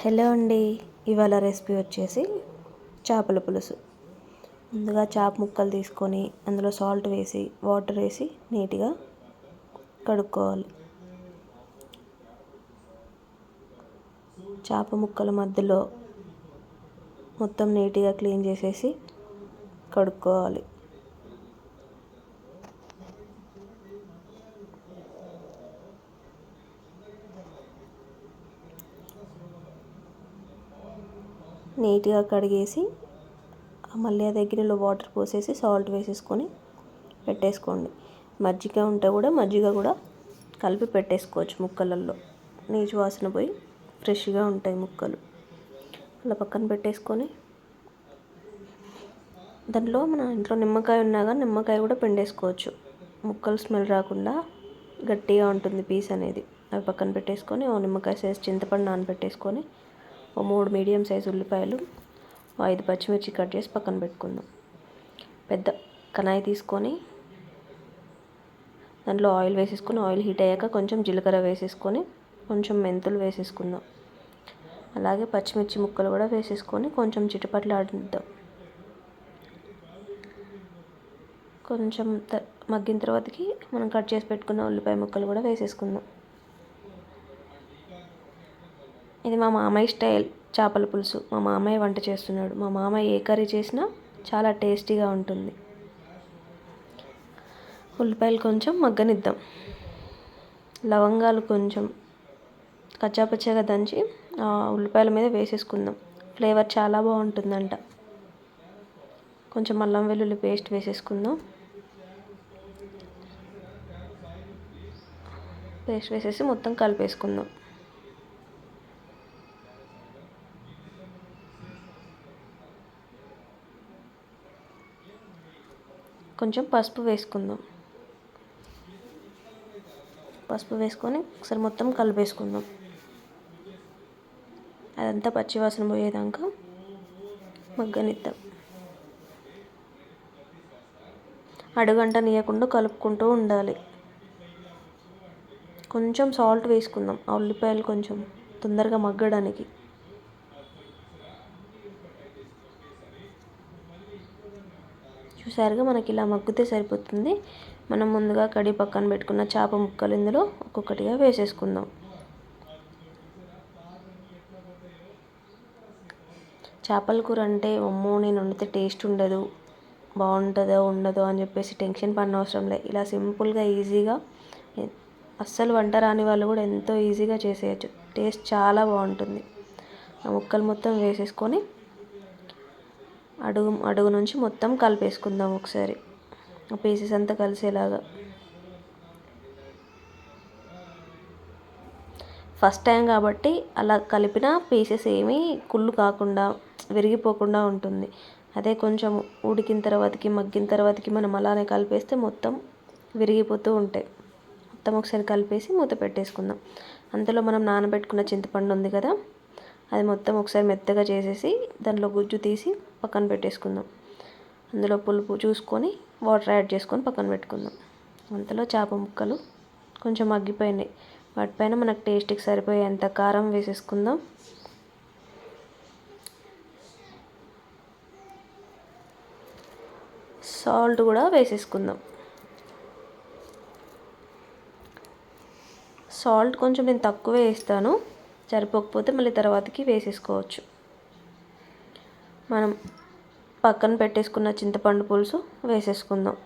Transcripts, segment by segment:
Hello అండి. ఇవాళ recipe వచ్చేసి చేపల పులుసు. ముందుగా చేప ముక్కలు తీసుకొని అందులో సాల్ట్ వేసి వాటర్ వేసి నీట్గా కడుక్కోవాలి. చేప ముక్కల మధ్యలో మొత్తం నీట్గా క్లీన్ చేసేసి కడుక్కోవాలి. నీట్గా కడిగేసి మళ్ళీ అదే గిన్నెలో వాటర్ పోసేసి సాల్ట్ వేసేసుకొని పెట్టేసుకోండి. మజ్జిగ ఉంటే కూడా మజ్జిగ కూడా కలిపి పెట్టేసుకోవచ్చు. ముక్కలలో నీచు వాసన పోయి ఫ్రెష్గా ఉంటాయి ముక్కలు. అలా పక్కన పెట్టేసుకొని దాంట్లో మన ఇంట్లో నిమ్మకాయ ఉన్నా కానీ నిమ్మకాయ కూడా పిండేసుకోవచ్చు. ముక్కలు స్మెల్ రాకుండా గట్టిగా ఉంటుంది పీస్ అనేది. అవి పక్కన పెట్టేసుకొని నిమ్మకాయ సైజ్ చింతపండు నానబెట్టేసుకొని 3 మీడియం సైజు ఉల్లిపాయలు 5 పచ్చిమిర్చి కట్ చేసి పక్కన పెట్టుకుందాం. పెద్ద కడాయి తీసుకొని దాంట్లో ఆయిల్ వేసేసుకొని ఆయిల్ హీట్ అయ్యాక కొంచెం జీలకర్ర వేసేసుకొని కొంచెం మెంతులు వేసేసుకుందాం. అలాగే పచ్చిమిర్చి ముక్కలు కూడా వేసేసుకొని కొంచెం చిటపటలాడిద్దాం. కొంచెం మగ్గిన తర్వాతకి మనం కట్ చేసి పెట్టుకున్న ఉల్లిపాయ ముక్కలు కూడా వేసేసుకుందాం. ఇది మా మామయ్య స్టైల్ చేపల పులుసు. మా మామయ్య వంట చేస్తున్నాడు. మా మామయ్య ఏ కర్రీ చేసినా చాలా టేస్టీగా ఉంటుంది. ఉల్లిపాయలు కొంచెం మగ్గనిద్దాం. లవంగాలు కొంచెం కచ్చాపచ్చాగా దంచి ఉల్లిపాయల మీద వేసేసుకుందాం. ఫ్లేవర్ చాలా బాగుంటుందంట. కొంచెం అల్లం వెల్లుల్లి పేస్ట్ వేసేసుకుందాం. పేస్ట్ వేసేసి మొత్తం కలిపేసుకుందాం. కొంచెం పసుపు వేసుకుందాం. పసుపు వేసుకొని ఒకసారి మొత్తం కలిపేసుకుందాం. అదంతా పచ్చివాసన పోయేదాకా మగ్గనిద్దాం. అడుగంట నీయకుండా కలుపుకుంటూ ఉండాలి. కొంచెం సాల్ట్ వేసుకుందాం ఆ ఉల్లిపాయలు కొంచెం తొందరగా మగ్గడానికి. చూసారుగా మనకి ఇలా మగ్గితే సరిపోతుంది. మనం ముందుగా కడిగి పక్కన పెట్టుకున్న చేప ముక్కలు ఇందులో ఒక్కొక్కటిగా వేసేసుకుందాం. చేపల కూర అంటే అమ్మో నేను వండితే టేస్ట్ ఉండదు, బాగుంటుందో ఉండదో అని చెప్పేసి టెన్షన్ పడిన అవసరం లేదు. ఇలా సింపుల్గా ఈజీగా అస్సలు వంట రాని వాళ్ళు కూడా ఎంతో ఈజీగా చేసేయచ్చు. టేస్ట్ చాలా బాగుంటుంది. ఆ ముక్కలు మొత్తం వేసేసుకొని అడుగు నుంచి మొత్తం కలిపేసుకుందాం ఒకసారి ఆ పీసెస్ అంతా కలిసేలాగా. ఫస్ట్ టైం కాబట్టి అలా కలిపిన పీసెస్ ఏమీ కుళ్ళు కాకుండా విరిగిపోకుండా ఉంటుంది. అదే కొంచెం ఉడికిన తర్వాతకి మగ్గిన తర్వాతకి మనం అలానే కలిపేస్తే మొత్తం విరిగిపోతూ ఉంటాయి. మొత్తం ఒకసారి కలిపేసి మూత పెట్టేసుకుందాం. అంతలో మనం నానబెట్టుకున్న చింతపండు ఉంది కదా, అది మొత్తం ఒకసారి మెత్తగా చేసేసి దాంట్లో గుజ్జు తీసి పక్కన పెట్టేసుకుందాం. అందులో పులుపు చూసుకొని వాటర్ యాడ్ చేసుకొని పక్కన పెట్టుకుందాం. అంతలో చేప ముక్కలు కొంచెం మగ్గిపోయినాయి. వాటిపైన మనకు టేస్ట్కి సరిపోయేంత కారం వేసేసుకుందాం. సాల్ట్ కూడా వేసేసుకుందాం. సాల్ట్ కొంచెం నేను తక్కువే వేస్తాను, సరిపోకపోతే మళ్ళీ తర్వాతకి వేసేసుకోవచ్చు. మనం పక్కన పెట్టేసుకున్న చింతపండు పులుసు వేసేసుకుందాం.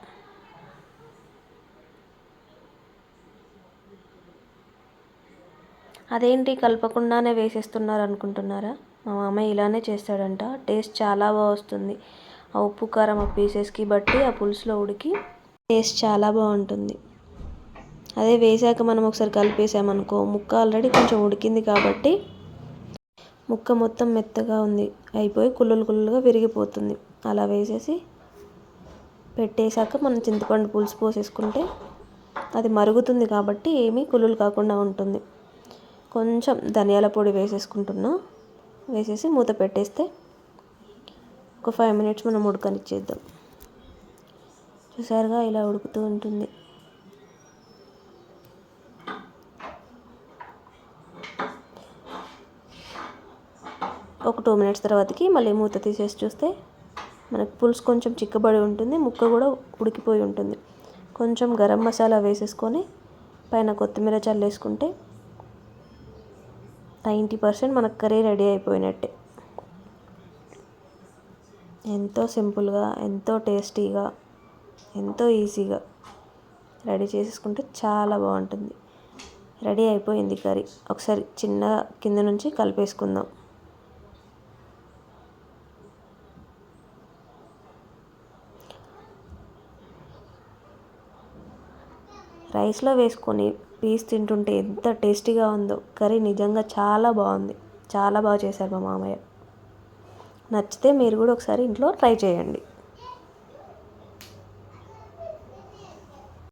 అదేంటి కలపకుండానే వేసేస్తున్నారు అనుకుంటున్నారా? మా మామయ్య ఇలానే చేస్తాడంట. టేస్ట్ చాలా బాగా వస్తుంది. ఆ ఉప్పు కారం ఆ పీసెస్కి బట్టి ఆ పులుసులో ఉడికి టేస్ట్ చాలా బాగుంటుంది. అదే వేసాక మనం ఒకసారి కలిపేసామనుకో, ముక్క ఆల్రెడీ కొంచెం ఉడికింది కాబట్టి ముక్క మొత్తం మెత్తగా ఉంది అయిపోయి కుళ్ళులుగా విరిగిపోతుంది. అలా వేసేసి పెట్టేశాక మనం చింతపండు పులుసు పోసేసుకుంటే అది మరుగుతుంది కాబట్టి ఏమీ కుళ్ళులు కాకుండా ఉంటుంది. కొంచెం ధనియాల పొడి వేసేసుకుంటున్నా. వేసేసి మూత పెట్టేస్తే ఒక 5 మినిట్స్ మనం ఉడకనిచ్చేద్దాం. చూసారుగా ఇలా ఉడుకుతూ ఉంటుంది. ఒక 2 మినిట్స్ తర్వాతకి మళ్ళీ మూత తీసేసి చూస్తే మనకు పులుసు కొంచెం చిక్కబడి ఉంటుంది, ముక్క కూడా ఉడికిపోయి ఉంటుంది. కొంచెం గరం మసాలా వేసేసుకొని పైన కొత్తిమీర చల్లేసుకుంటే 90% మనకు కర్రీ రెడీ అయిపోయినట్టే. ఎంతో సింపుల్గా, ఎంతో టేస్టీగా, ఎంతో ఈజీగా రెడీ చేసేసుకుంటే చాలా బాగుంటుంది. రెడీ అయిపోయింది కర్రీ. ఒకసారి చిన్నగా కింద నుంచి కలిపేసుకుందాం. రైస్లో వేసుకొని పీస్ తింటుంటే ఎంత టేస్టీగా ఉందో. కర్రీ నిజంగా చాలా బాగుంది. చాలా బాగా చేశారు మా మామయ్య. నచ్చితే మీరు కూడా ఒకసారి ఇంట్లో ట్రై చేయండి.